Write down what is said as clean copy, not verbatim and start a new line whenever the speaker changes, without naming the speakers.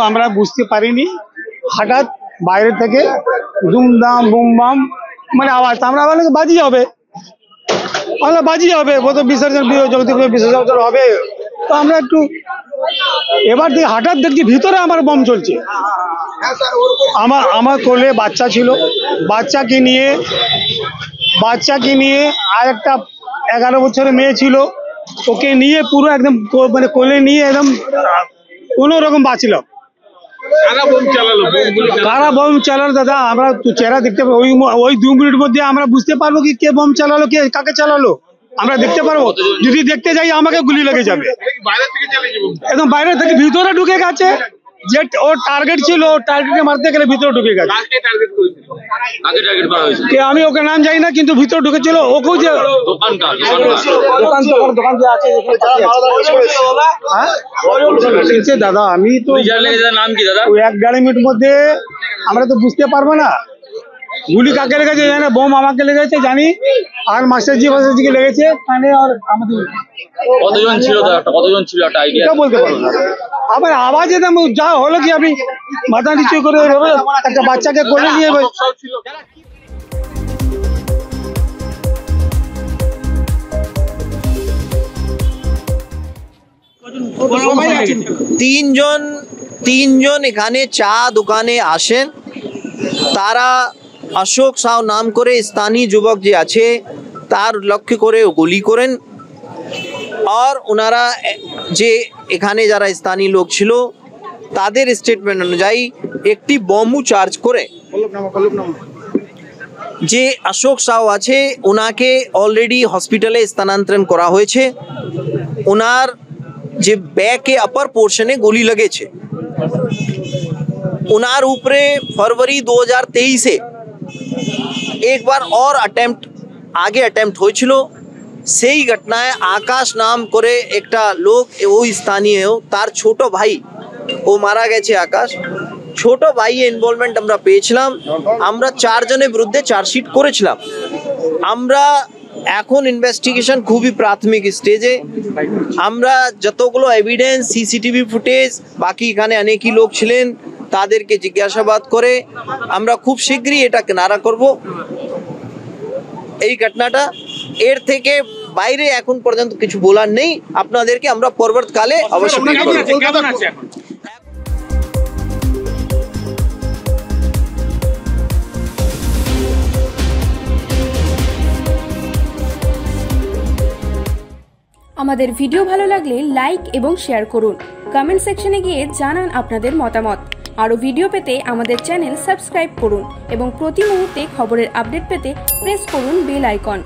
আমরা বুঝতে পারিনি, হঠাৎ বাইরে থেকে দুমদাম বুমবাম মানে আওয়াজ, আমরা বলে বাজি হবে, প্রথম বিসর্জন জগদীপুর বিসর্জন হবে। তো আমরা একটু এবার দেখি হঠাৎ দেখছি ভিতরে আমার বম চলছে। আমার কোলে বাচ্চা ছিল, বাচ্চাকে নিয়ে আর একটা 11 বছরের মেয়ে ছিল, ওকে নিয়ে পুরো একদম মানে কোলে নিয়ে একদম কোনো রকম বাঁচলাম। কারা বম চালালো দাদা, আমরা চেহারা দেখতে পাবো, ওই 2 মিনিট মধ্যে আমরা বুঝতে পারবো কি কে বম চালালো, কে কাকে চালালো আমরা দেখতে পারবো। যদি দেখতে যাই আমাকে গুলি লেগে যাবে। একদম বাইরে থেকে ভিতরে ঢুকে গেছে, যে ওর টার্গেট ছিল, ওর টার্গেটে মারতে গেলে ভিতরে ঢুকে গেছে। আমি ওকে নাম জানি না, কিন্তু ভিতরে ঢুকেছিল। ওকেও যে দোকান যে আছে দাদা, আমি তো নাম কি দাদা, ওই 1-1.5 মিনিট মধ্যে আমরা তো বুঝতে পারবো না গুলি কাকে লেগেছে জানি না, বোম আমাকে লেগেছে জানি, আর মাস্টারজিকে লেগেছে কানে। আর আমাদের কতজন ছিল একটা আইডিয়া বলতে পারবো না। আবার আওয়াজে যা হলো কি, আমি মাথা নিচু করে একটা বাচ্চাকে কোলে নিয়ে
তিনজন এখানে চা দোকানে আসেন। তারা অশোক সাউ নাম করে স্থানীয় যুবক যে আছে তার লক্ষ্য করে গুলি করেন। আর ওনারা যে এখানে যারা স্থানীয় লোক ছিল তাদের স্টেটমেন্ট অনুযায়ী একটি বমও চার্জ করে। যে অশোক সাউ আছে ওনাকে অলরেডি হসপিটালে স্থানান্তরণ করা হয়েছে। ওনার যে ব্যাকে আপার পোর্শনে গুলি লেগেছে। ওনার উপরে फरवरी 2023 एक बार और अटेम्प्ट হয়েছিল। সেই ঘটনায় আকাশ নাম করে একটা লোক, ওই স্থানীয়, তার ছোট ভাই ও মারা গেছে। আকাশ ছোট ভাই ইনভলভমেন্ট আমরা পেয়েছিলাম। আমরা 4 জনের বিরুদ্ধে চার্জশিট করেছিলাম। আমরা এখন ইনভেস্টিগেশন খুবই প্রাথমিক স্টেজে। আমরা যতগুলো এভিডেন্স, সিসিটিভি ফুটেজ, বাকি এখানে অনেকই লোক ছিলেন, তাদেরকে জিজ্ঞাসাবাদ করে আমরা খুব শীঘ্রই এটা কিনারা করব। এই ঘটনাটা এর থেকে বাইরে এখন পর্যন্ত কিছু বলার নেই। আপনাদেরকে আমরা পরবর্তীকালে অবশ্যই
আমাদের ভিডিও ভালো লাগলে লাইক এবং শেয়ার করুন। কমেন্ট সেকশনে গিয়ে জানান আপনাদের মতামত। আরও ভিডিও পেতে আমাদের চ্যানেল সাবস্ক্রাইব করুন এবং প্রতি মুহূর্তে খবরের আপডেট পেতে প্রেস করুন বেল আইকন।